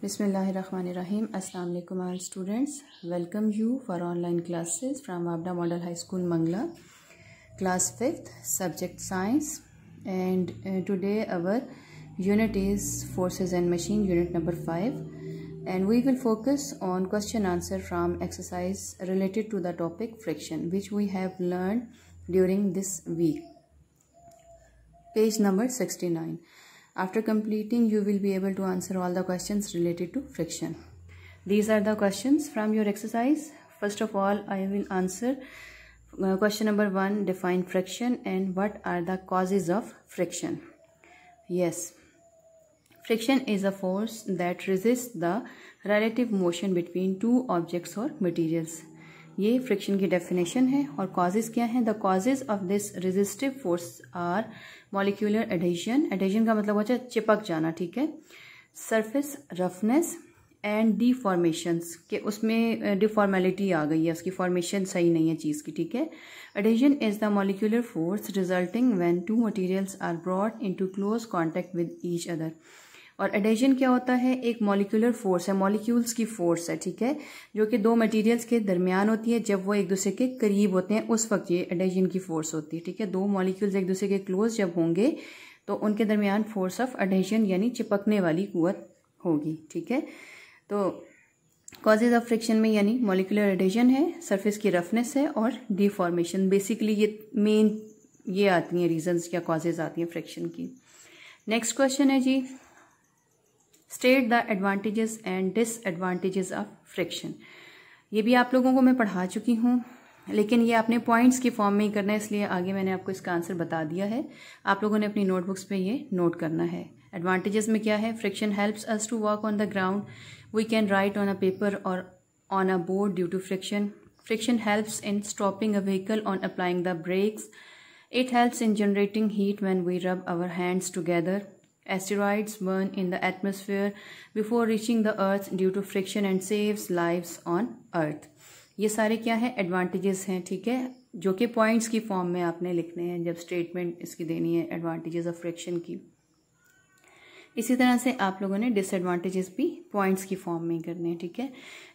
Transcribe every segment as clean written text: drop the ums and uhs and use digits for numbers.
Bismillahirrahmanirrahim. Assalamu alaikum all students. Welcome you for online classes from Wabda Model High School, Mangla, class 5th, subject science. And today our unit is Forces and Machine, unit number 5. And we will focus on question answer from exercise related to the topic friction, which we have learned during this week. Page number 69. After completing, you will be able to answer all the questions related to friction. These are the questions from your exercise. First of all, I will answer question number 1, define friction and what are the causes of friction. Yes, friction is a force that resists the relative motion between two objects or materials. ये friction की definition है और causes क्या हैं. The causes of this resistive force are molecular adhesion. Adhesion का मतलब होता है चिपक जाना, ठीक है. सरफेस रफनेस एंड डिफॉर्मेशंस के उसमें डिफॉर्मेलिटी आ गई है, उसकी फॉर्मेशन सही नहीं है चीज़ की, ठीक है. Adhesion is the molecular force resulting when two materials are brought into close contact with each other. और एडेशन क्या होता है? एक मॉलिक्यूलर फोर्स है, मॉलिक्यूल्स की फोर्स है, ठीक है, जो कि दो मटेरियल्स के दरमियान होती है. जब वो एक दूसरे के करीब होते हैं उस वक्त ये एडेशन की फोर्स होती है, ठीक है. दो मॉलिक्यूल्स एक दूसरे के क्लोज जब होंगे तो उनके दरमियान फोर्स ऑफ एडेशन यानी चिपकने वाली कुव्वत होगी, ठीक है. तो कॉजेज ऑफ फ्रिक्शन में यानी मॉलिक्यूलर एडेशन है, सरफेस की रफनेस है और डिफॉर्मेशन. बेसिकली ये मेन ये आती हैं रीजंस या कॉजेज आती हैं फ्रिक्शन की. नेक्स्ट क्वेश्चन है जी, state the advantages and disadvantages of friction. ये भी आप लोगों को मैं पढ़ा चुकी हूँ, लेकिन ये आपने पॉइंट्स की फॉर्म में ही करना है, इसलिए आगे मैंने आपको इसका आंसर बता दिया है. आप लोगों ने अपनी नोटबुक्स पे ये नोट करना है. एडवांटेजेस में क्या है? Friction helps us to walk on the ground. We can write on a paper और on a board due to friction. Friction helps in stopping a vehicle on applying the brakes. It helps in generating heat when we rub our hands together. Asteroids burn in the atmosphere before reaching the earth due to friction and saves lives on earth. ये सारे क्या है? Advantages हैं, ठीक है, जो कि points की फॉर्म में आपने लिखने हैं जब स्टेटमेंट इसकी देनी है एडवांटेजेस ऑफ फ्रिक्शन की. इसी तरह से आप लोगों ने डिसएडवांटेजेस भी पॉइंट्स की फॉर्म में ही करने हैं, ठीक है.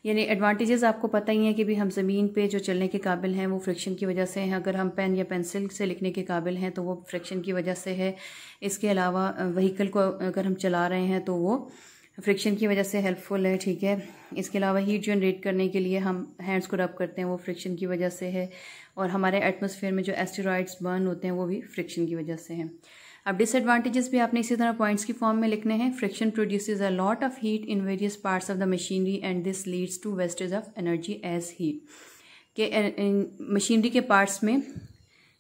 यानी एडवांटेजेस आपको पता ही है कि भी हम ज़मीन पे जो चलने के काबिल हैं वो फ्रिक्शन की वजह से हैं. अगर हम पेन या पेंसिल से लिखने के काबिल हैं तो वो फ्रिक्शन की वजह से है. इसके अलावा व्हीकल को अगर हम चला रहे हैं तो वो फ्रिक्शन की वजह से हेल्पफुल है, ठीक है. इसके अलावा हीट जनरेट करने के लिए हम हैंड्स को रब करते हैं, वो फ्रिक्शन की वजह से है. और हमारे एटमॉस्फेयर में जो एस्टेरॉइड्स बर्न होते हैं वो भी फ्रिक्शन की वजह से हैं. अब डिसएडवांटेजेस भी आपने इसी तरह पॉइंट्स की फॉर्म में लिखने हैं. Friction produces a lot of heat in various parts of the machinery and this leads to wastage of energy as heat. के मशीनरी के पार्ट्स में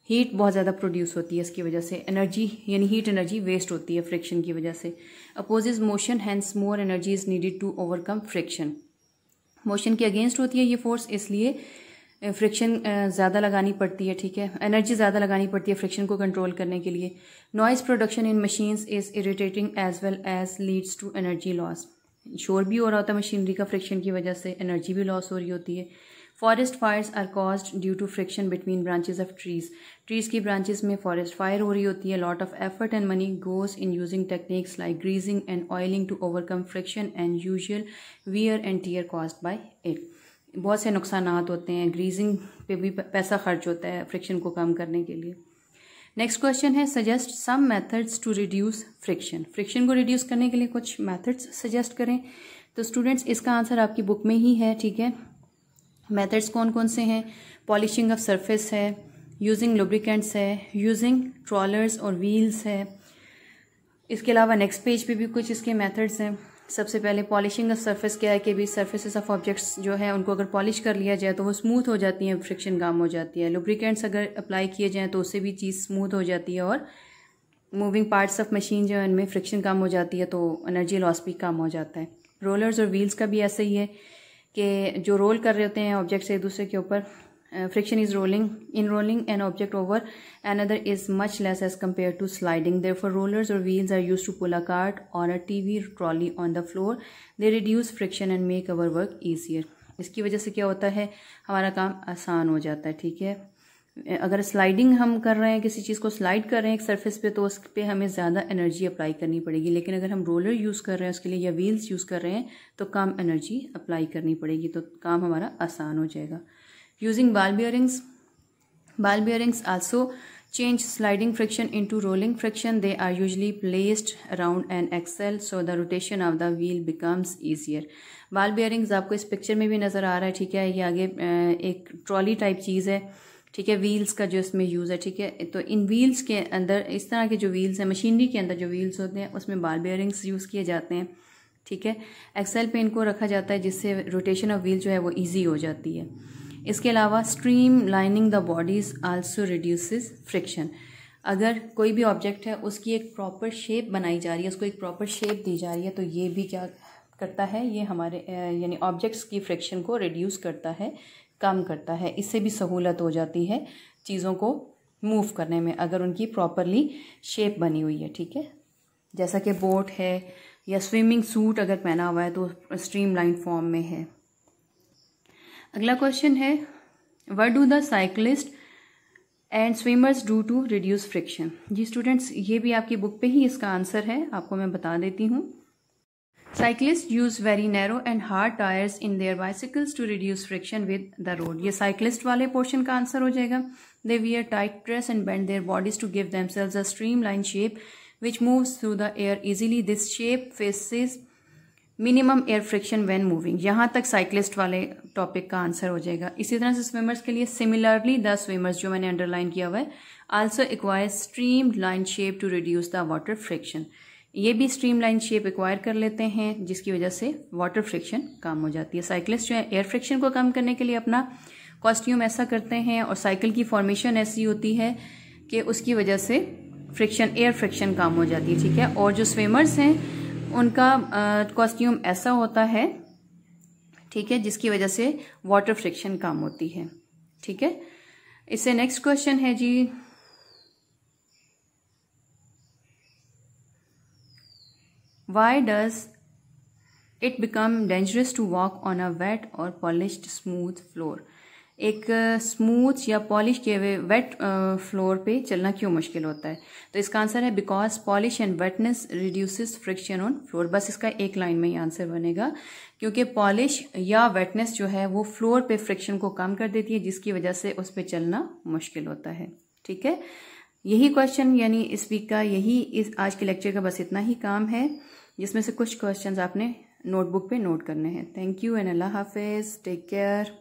हीट बहुत ज़्यादा प्रोड्यूस होती है, इसकी वजह से एनर्जी यानी हीट एनर्जी वेस्ट होती है फ्रिक्शन की वजह से. Opposes motion, hence more energy is needed to overcome friction. Motion के अगेंस्ट होती है ये फोर्स, इसलिए फ्रिक्शन ज़्यादा लगानी पड़ती है, ठीक है. एनर्जी ज़्यादा लगानी पड़ती है फ्रिक्शन को कंट्रोल करने के लिए. Noise production in machines is irritating as well as leads to energy loss. शोर भी हो रहा होता है मशीनरी का फ्रिक्शन की वजह से, एनर्जी भी लॉस हो रही होती है. Forest fires are caused due to friction between branches of trees. Trees की ब्रांचेस में फॉरेस्ट फायर हो रही होती है. Lot of effort and money goes in using techniques like greasing and oiling to overcome friction and usual wear and tear caused by it. बहुत से नुकसानात होते हैं, ग्रीजिंग पे भी पैसा खर्च होता है फ्रिक्शन को कम करने के लिए. नेक्स्ट क्वेश्चन है, suggest some methods to reduce friction. Friction को रिड्यूस करने के लिए कुछ मेथड्स सजेस्ट करें. तो स्टूडेंट्स इसका आंसर आपकी बुक में ही है, ठीक है. मेथड्स कौन कौन से हैं? पॉलिशिंग ऑफ सरफेस है, यूजिंग लुब्रिकेंट्स है, यूजिंग ट्रॉलर्स और व्हील्स है. इसके अलावा नेक्स्ट पेज पे भी कुछ इसके मेथड्स हैं. सबसे पहले पॉलिशिंग ऑफ सरफेस क्या है कि भी सरफेसेस ऑफ ऑब्जेक्ट्स जो है उनको अगर पॉलिश कर लिया जाए तो वो स्मूथ हो जाती हैं, फ्रिक्शन कम हो जाती है. लुब्रिकेंट्स अगर अप्लाई किए जाएँ तो उससे भी चीज़ स्मूथ हो जाती है और मूविंग पार्ट्स ऑफ मशीन जो है उनमें फ्रिक्शन कम हो जाती है, तो एनर्जी लॉस भी कम हो जाता है. रोलर्स और व्हील्स का भी ऐसा ही है कि जो रोल कर रहे होते हैं ऑब्जेक्ट्स एक दूसरे के ऊपर, friction is rolling an object over another is much less as compared to sliding. Therefore rollers or wheels are used to pull a cart or a TV trolley on the floor. They reduce friction and make our work easier. इसकी वजह से क्या होता है, हमारा काम आसान हो जाता है, ठीक है. अगर स्लाइडिंग हम कर रहे हैं, किसी चीज़ को स्लाइड कर रहे हैं एक सरफेस पे, तो उस पर हमें ज़्यादा एनर्जी अप्लाई करनी पड़ेगी। लेकिन अगर हम रोलर यूज़ कर रहे हैं उसके लिए या व्हील्स यूज़ कर रहे हैं तो कम एनर्जी अप्लाई करनी पड़ेगी, तो काम हमारा आसान हो जाएगा। Using ball bearings also change sliding friction into rolling friction. They are usually placed around an axle so the rotation of the wheel becomes easier. ball bearings आपको इस पिक्चर में भी नज़र आ रहा है, ठीक है। ये आगे एक ट्रॉली टाइप चीज़ है, ठीक है। व्हील्स का जो इसमें यूज़ है, ठीक है। तो इन व्हील्स के अंदर इस तरह के जो व्हील्स हैं, मशीनरी के अंदर जो व्हील्स होते हैं उसमें बॉल बेयरिंग्स यूज़ किए जाते हैं, ठीक है। एक्सेल पे इनको रखा जाता है जिससे रोटेशन ऑफ व्हील जो है वो ईजी हो जाती है। इसके अलावा stream lining the bodies also reduces friction. अगर कोई भी ऑब्जेक्ट है उसकी एक प्रॉपर शेप बनाई जा रही है, उसको एक प्रॉपर शेप दी जा रही है, तो ये भी क्या करता है, ये हमारे यानी ऑब्जेक्ट्स की फ्रिक्शन को रिड्यूस करता है, कम करता है। इससे भी सहूलत हो जाती है चीज़ों को मूव करने में अगर उनकी प्रॉपरली शेप बनी हुई है, ठीक है। जैसा कि बोट है या स्विमिंग सूट अगर पहना हुआ है तो स्ट्रीम लाइन फॉर्म में है। अगला क्वेश्चन है, what do the cyclist and swimmers do to reduce friction. जी स्टूडेंट्स, ये भी आपकी बुक पे ही इसका आंसर है, आपको मैं बता देती हूँ। Cyclist use very narrow and hard tyres in their bicycles to reduce friction with the road. ये साइकिलिस्ट वाले पोर्शन का आंसर हो जाएगा। They wear tight dress and bend their bodies to give themselves a streamline shape which moves through the air easily. This shape faces minimum air friction when moving. यहाँ तक cyclist वाले topic का answer हो जाएगा। इसी तरह से swimmers के लिए सिमिलरली द स्विमर्स जो मैंने अंडरलाइन किया हुआ है also acquire streamline shape to reduce the water friction. ये भी स्ट्रीम लाइन शेप एक्वायर कर लेते हैं जिसकी वजह से वाटर फ्रिक्शन कम हो जाती है। साइकिलिस्ट जो है एयर फ्रिक्शन को कम करने के लिए अपना कॉस्ट्यूम ऐसा करते हैं और साइकिल की फॉर्मेशन ऐसी होती है कि उसकी वजह से फ्रिक्शन एयर फ्रिक्शन कम हो जाती है, ठीक है। और जो स्विमर्स हैं उनका कॉस्ट्यूम ऐसा होता है, ठीक है, जिसकी वजह से वाटर फ्रिक्शन कम होती है, ठीक है। इससे नेक्स्ट क्वेश्चन है जी, why does it become dangerous to walk on a wet और पॉलिश्ड स्मूथ फ्लोर। एक स्मूथ या पॉलिश किए हुए वेट फ्लोर पे चलना क्यों मुश्किल होता है, तो इसका आंसर है because polish and वेटनेस reduces friction on floor. बस इसका एक लाइन में ही आंसर बनेगा, क्योंकि पॉलिश या वेटनेस जो है वो फ्लोर पे फ्रिक्शन को कम कर देती है जिसकी वजह से उस पर चलना मुश्किल होता है, ठीक है। यही क्वेश्चन यानी इस वीक का इस आज के लेक्चर का बस इतना ही काम है, जिसमें से कुछ क्वेश्चंस आपने नोटबुक पे नोट करने हैं। थैंक यू एंड अल्लाह हाफिज, टेक केयर।